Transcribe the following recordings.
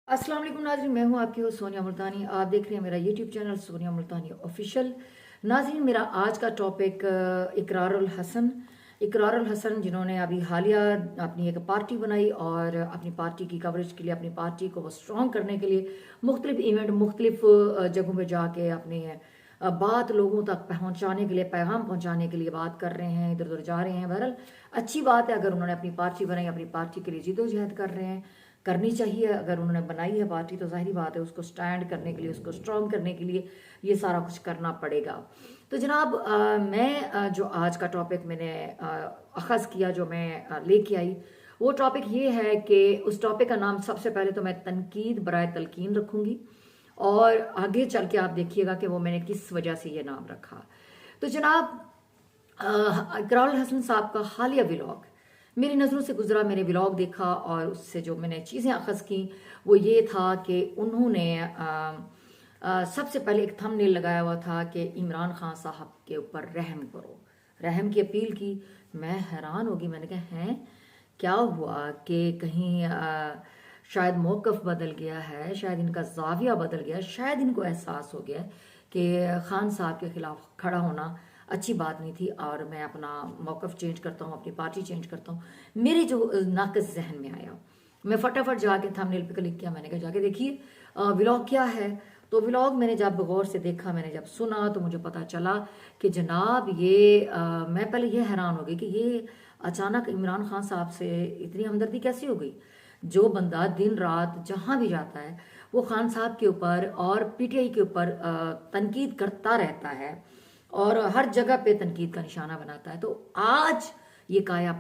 अस्सलाम वालेकुम नाज़रीन, मैं हूं आपकी होस्ट सोनिया मुल्तानी। आप देख रहे हैं मेरा यूट्यूब चैनल सोनिया मुल्तानी ऑफिशियल। नाज़रीन, मेरा आज का टॉपिक इकरारुल हसन जिन्होंने अभी हालिया अपनी एक पार्टी बनाई और अपनी पार्टी की कवरेज के लिए, अपनी पार्टी को वो स्ट्रॉन्ग करने के लिए मुख्तलिफ इवेंट, मुख्तलिफ जगहों पर जाके अपने बात लोगों तक पहुंचाने के लिए, पैगाम पहुंचाने के लिए बात कर रहे हैं, इधर उधर जा रहे हैं। बहरहाल अच्छी बात है, अगर उन्होंने अपनी पार्टी बनाई, अपनी पार्टी के लिए जिदोजहद कर रहे हैं, करनी चाहिए। अगर उन्होंने बनाई है पार्टी तो जाहिर बात है उसको स्टैंड करने के लिए, उसको स्ट्रॉन्ग करने के लिए ये सारा कुछ करना पड़ेगा। तो जनाब, मैं जो आज का टॉपिक मैंने अखज़ किया, जो मैं लेके आई, वो टॉपिक ये है कि उस टॉपिक का नाम सबसे पहले तो मैं तनकीद बराए तलकीन रखूंगी और आगे चल के आप देखिएगा कि वो मैंने किस वजह से ये नाम रखा। तो जनाब, इकरारुल हसन साहब का हालिया व्लॉग मेरी नज़रों से गुजरा, मैंने व्लॉग देखा और उससे जो मैंने चीज़ें अखज़ की वो ये था कि उन्होंने सबसे पहले एक थंबनेल लगाया हुआ था कि इमरान खान साहब के ऊपर रहम करो, रहम की अपील की। मैं हैरान होगी, मैंने कहा हैं क्या हुआ कि कहीं शायद मौक़िफ़ बदल गया है, शायद इनका ज़ाविया बदल गया है, शायद इनको एहसास हो गया है कि खान साहब के ख़िलाफ़ खड़ा होना अच्छी बात नहीं थी और मैं अपना मौक़िफ़ चेंज करता हूँ, अपनी पार्टी चेंज करता हूँ। मेरे जो नाक़िस जहन में आया, मैं फटाफट जाके थंबनेल पे क्लिक किया। मैंने कहा जाके देखिए व्लॉग क्या है। तो व्लॉग मैंने जब गौर से देखा, मैंने जब सुना तो मुझे पता चला कि जनाब ये मैं पहले ये हैरान हो गई कि ये अचानक इमरान खान साहब से इतनी हमदर्दी कैसी हो गई। जो बंदा दिन रात जहाँ भी जाता है वो खान साहब के ऊपर और पीटीआई के ऊपर तनकीद करता रहता है और हर जगह पे तनकीद का निशाना बनाता है, तो आज ये काया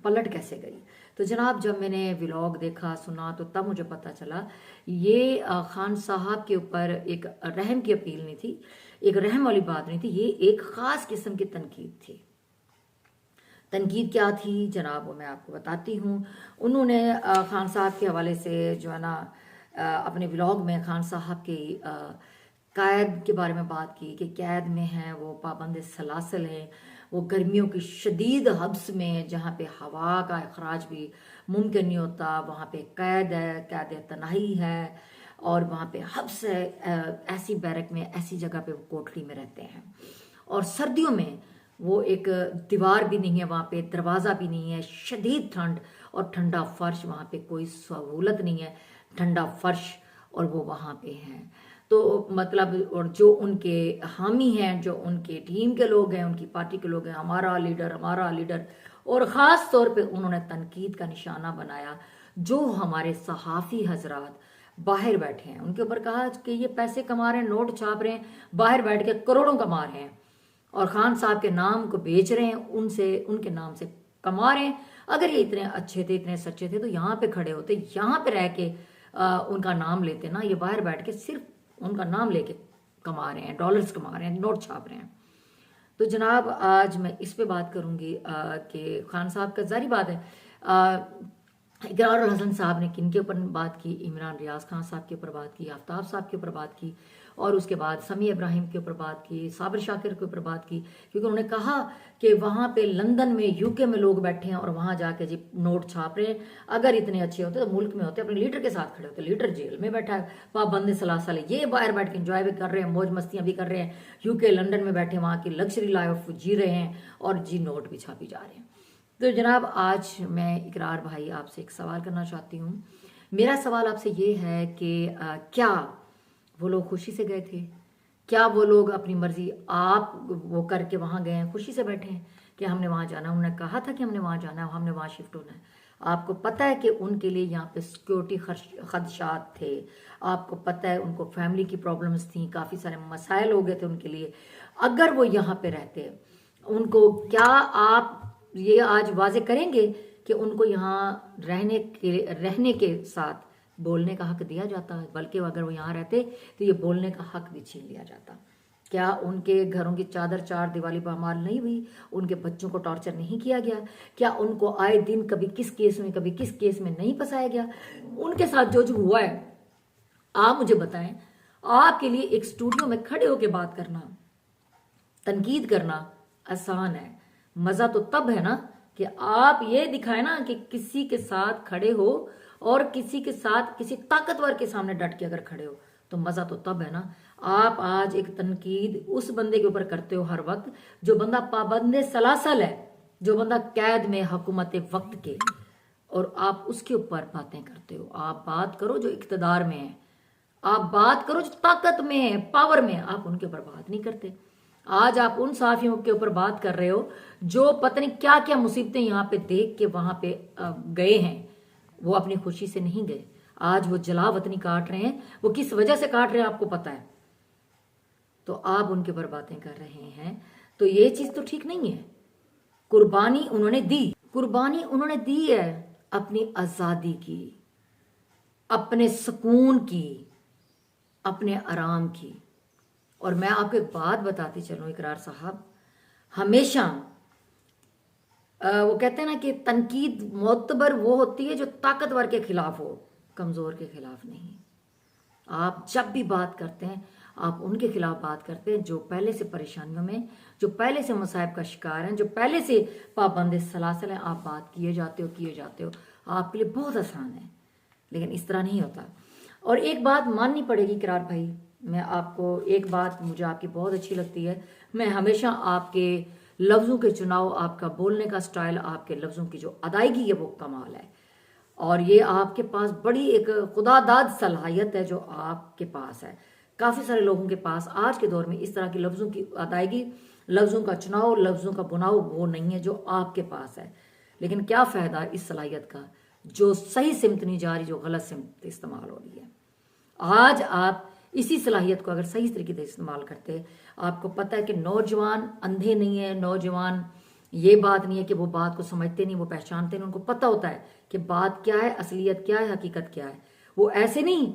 पलट कैसे गई। तो जनाब, जब मैंने व्लॉग देखा, सुना, तो तब मुझे पता चला ये खान साहब के ऊपर एक रहम की अपील नहीं थी, एक रहम वाली बात नहीं थी, ये एक ख़ास किस्म की तनकीद थी। तनकीद क्या थी जनाब, वो मैं आपको बताती हूँ। उन्होंने खान साहब के हवाले से जो है ना अपने व्लॉग में खान साहब की कैद के बारे में बात की कि कैद में हैं, वो पाबंद सलासल हैं, वो गर्मियों की शदीद हब्स में जहाँ पे हवा का अखराज भी मुमकिन नहीं होता, वहाँ पे कैद है, कैद तनाही है और वहाँ पे हब्स है। ऐसी बैरक में, ऐसी जगह पे वो कोठरी में रहते हैं और सर्दियों में वो एक दीवार भी नहीं है, वहाँ पे दरवाज़ा भी नहीं है, शदीद ठंड और ठंडा फर्श, वहाँ पे कोई सहूलत नहीं है, ठंडा फर्श, और वो वहाँ पे हैं। तो मतलब, और जो उनके हामी हैं, जो उनके टीम के लोग हैं, उनकी पार्टी के लोग हैं, हमारा लीडर, हमारा लीडर, और ख़ास तौर पे उन्होंने तनकीद का निशाना बनाया जो हमारे सहाफ़ी हजरात बाहर बैठे हैं, उनके ऊपर कहा कि ये पैसे कमा रहे हैं, नोट छाप रहे हैं, बाहर बैठ के करोड़ों कमा रहे हैं और खान साहब के नाम को बेच रहे हैं, उनसे, उनके नाम से कमा रहे हैं। अगर ये इतने अच्छे थे, इतने सच्चे थे, तो यहाँ पे खड़े होते, यहाँ पे रह के उनका नाम लेते ना। ये बाहर बैठ के सिर्फ उनका नाम लेके कमा रहे हैं, डॉलर्स कमा रहे हैं, नोट छाप रहे हैं। तो जनाब, आज मैं इस पे बात करूंगी कि खान साहब का, जारी बात है, इकरारुल हसन साहब ने किन के ऊपर बात की। इमरान रियाज खान साहब के ऊपर बात की, आफ्ताब साहब के ऊपर बात की और उसके बाद समी इब्राहिम के ऊपर बात की, साबिर शाकिर के ऊपर बात की, क्योंकि उन्होंने कहा कि वहाँ पे लंदन में, यूके में लोग बैठे हैं और वहाँ जाके जी नोट छाप रहे हैं। अगर इतने अच्छे होते तो मुल्क में होते, अपने लीडर के साथ खड़े होते। लीडर जेल में बैठा है, पाबंद सलासल, ये बाहर बैठ के इंजॉय भी कर रहे हैं, मौज मस्तियाँ भी कर रहे हैं, यूके लंदन में बैठे वहाँ की लग्जरी लाइफ जी रहे हैं और जी नोट भी छापी जा रहे हैं। तो जनाब, आज मैं इकरार भाई आपसे एक सवाल करना चाहती हूँ। मेरा सवाल आपसे ये है कि क्या वो लोग खुशी से गए थे? क्या वो लोग अपनी मर्जी आप वो करके वहाँ गए हैं, खुशी से बैठे हैं कि हमने वहाँ जाना, उन्होंने कहा था कि हमने वहाँ जाना है, हमने वहाँ शिफ्ट होना है? आपको पता है कि उनके लिए यहाँ पे सिक्योरिटी खदशात थे, आपको पता है उनको फैमिली की प्रॉब्लम्स थी, काफ़ी सारे मसाइल हो गए थे उनके लिए। अगर वो यहाँ पे रहते, उनको क्या आप ये आज वाजे करेंगे कि उनको यहाँ रहने के साथ बोलने का हक दिया जाता है, बल्कि अगर वो यहाँ रहते तो ये बोलने का हक भी छीन लिया जाता? क्या उनके घरों की चादर चार दिवाली पामाल नहीं हुई? उनके बच्चों को टॉर्चर नहीं किया गया? क्या उनको आए दिन कभी किस केस में, कभी किस केस में नहीं फंसाया गया? उनके साथ जो जो हुआ है, आप मुझे बताएं। आपके लिए एक स्टूडियो में खड़े होकर बात करना, तनकीद करना आसान है, मजा तो तब है ना कि आप ये दिखाए ना कि किसी के साथ खड़े हो और किसी के साथ किसी ताकतवर के सामने डट के अगर खड़े हो तो मजा तो तब है ना। आप आज एक तनकीद उस बंदे के ऊपर करते हो हर वक्त जो बंदा पाबंद सलासल है, जो बंदा कैद में हुकूमत वक्त के, और आप उसके ऊपर बातें करते हो। आप बात करो जो इक्तदार में है, आप बात करो जो ताकत में है, पावर में है, आप उनके ऊपर बात नहीं करते। आज आप उन साफियों के ऊपर बात कर रहे हो जो पता नहीं क्या क्या मुसीबतें यहाँ पे देख के वहां पे गए हैं, वो अपनी खुशी से नहीं गए। आज वो जला वतनी काट रहे हैं, वो किस वजह से काट रहे हैं आपको पता है, तो आप उनके ऊपर बातें कर रहे हैं, तो ये चीज तो ठीक नहीं है। कुर्बानी उन्होंने दी, कुर्बानी उन्होंने दी है अपनी आजादी की, अपने सुकून की, अपने आराम की। और मैं आपको एक बात बताती चलूं इकरार साहब, हमेशा वो कहते हैं ना कि तनकीद मोतबर वो होती है जो ताकतवर के खिलाफ हो, कमजोर के खिलाफ नहीं। आप जब भी बात करते हैं आप उनके खिलाफ बात करते हैं जो पहले से परेशानियों में, जो पहले से मसाइब का शिकार हैं, जो पहले से पाबंद सलासल हैं। आप बात किए जाते हो, आपके लिए बहुत आसान है, लेकिन इस तरह नहीं होता। और एक बात माननी पड़ेगी इकरार भाई, मैं आपको एक बात मुझे आपकी बहुत अच्छी लगती है, मैं हमेशा आपके लफ्ज़ों के चुनाव, आपका बोलने का स्टाइल, आपके लफ्ज़ों की जो अदायगी है वो कमाल है। और ये आपके पास बड़ी एक खुदादाद सलाहियत है जो आपके पास है। काफ़ी सारे लोगों के पास आज के दौर में इस तरह की लफ्ज़ों की अदायगी, लफ्ज़ों का चुनाव, लफ्ज़ों का बुनाव वो नहीं है जो आपके पास है। लेकिन क्या फ़ायदा इस सलाहियत का जो सही सिमत नहीं जा रही, जो गलत सिमत इस्तेमाल हो रही है। आज आप इसी सलाहियत को अगर सही तरीके से इस्तेमाल करते, आपको पता है कि नौजवान अंधे नहीं है, नौजवान ये बात नहीं है कि वो बात को समझते नहीं, वो पहचानते नहीं, उनको पता होता है कि बात क्या है, असलियत क्या है, हकीकत क्या है। वो ऐसे नहीं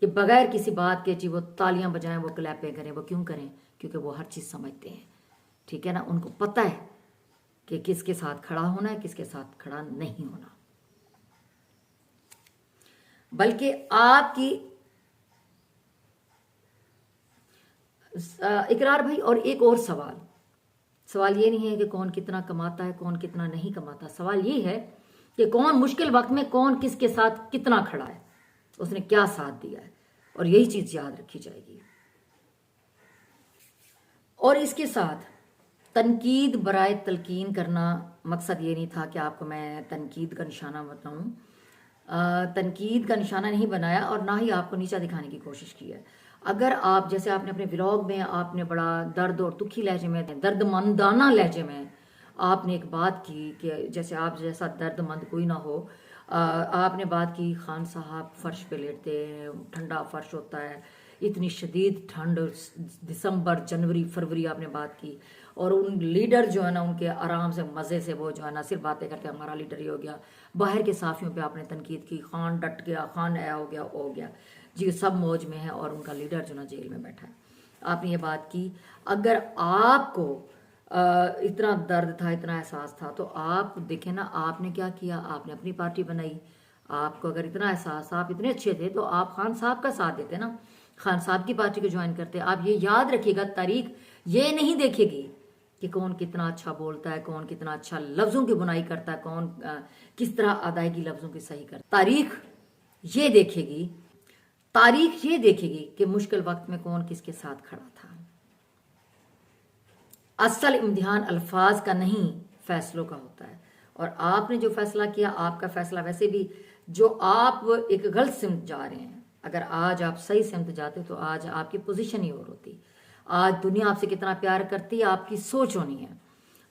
कि बगैर किसी बात के जी वो तालियां बजाएं, वो क्लैपें करें, वो क्यों करें, क्योंकि वो हर चीज़ समझते हैं, ठीक है ना। उनको पता है कि किसके साथ खड़ा होना है, किसके साथ खड़ा नहीं होना। बल्कि आपकी इकरार भाई, और एक और सवाल ये नहीं है कि कौन कितना कमाता है, कौन कितना नहीं कमाता। सवाल ये है कि कौन मुश्किल वक्त में कौन किसके साथ कितना खड़ा है, उसने क्या साथ दिया है, और यही चीज याद रखी जाएगी। और इसके साथ तनकीद बराए तलकीन करना, मकसद ये नहीं था कि आपको मैं तनकीद का निशाना बताऊं, तनकीद का निशाना नहीं बनाया और ना ही आपको नीचा दिखाने की कोशिश की है। अगर आप, जैसे आपने अपने व्लॉग में आपने बड़ा दर्द और दुखी लहजे में, दर्दमंदाना लहजे में आपने एक बात की कि जैसे आप जैसा दर्दमंद कोई ना हो, आपने बात की खान साहब फर्श पे लेटते हैं, ठंडा फर्श होता है, इतनी शदीद ठंड, दिसंबर जनवरी फरवरी आपने बात की, और उन लीडर जो है ना उनके आराम से मज़े से वो जो है ना सिर्फ बातें करके हमारा लीडर ये हो गया। बाहर के साफियों पे आपने तनकीद की, खान डट गया, खान ऐ हो गया जी, सब मौज में है और उनका लीडर जो ना जेल में बैठा है। आपने ये बात की। अगर आपको इतना दर्द था, इतना एहसास था, तो आप देखें ना आपने क्या किया, आपने अपनी पार्टी बनाई। आपको अगर इतना एहसास, आप इतने अच्छे थे तो आप खान साहब का साथ देते ना, खान साहब की पार्टी को ज्वाइन करते। आप ये याद रखिएगा, तारीख ये नहीं देखेगी कि कौन कितना अच्छा बोलता है, कौन कितना अच्छा लफ्ज़ों की बुनाई करता है, कौन किस तरह अदायगी लफ्ज़ों की सही करता है। तारीख ये देखेगी, तारीख ये देखेगी कि मुश्किल वक्त में कौन किसके साथ खड़ा था। असल इम्तिहान अल्फाज का नहीं, फैसलों का होता है। और आपने जो फैसला किया, आपका फैसला वैसे भी, जो आप एक गलत सिमत जा रहे हैं, अगर आज आप सही सिमत जाते तो आज आपकी पोजीशन ही और होती। आज दुनिया आपसे कितना प्यार करती है, आपकी सोच होनी है।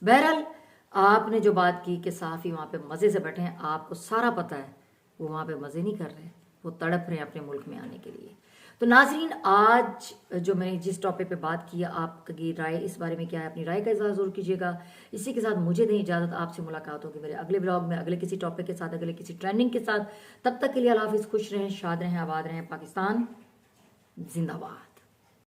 बहरहाल आपने जो बात की कि साफ़ी वहाँ पे मज़े से बैठे हैं, आपको सारा पता है वो वहाँ पे मज़े नहीं कर रहे, वो तड़प रहे हैं अपने मुल्क में आने के लिए। तो नाजरीन, आज जो मैंने जिस टॉपिक पे बात की, आपकी राय इस बारे में क्या है, अपनी राय का इज़हार ज़रूर कीजिएगा। इसी के साथ मुझे दें इजाज़त, आपसे मुलाकात होगी मेरे अगले ब्लॉग में, अगले किसी टॉपिक के साथ, अगले किसी ट्रेंडिंग के साथ। तब तक के लिए अल्लाह हाफिज़, खुश रहें, शाद रहें, आबाद रहें। पाकिस्तान जिंदाबाद।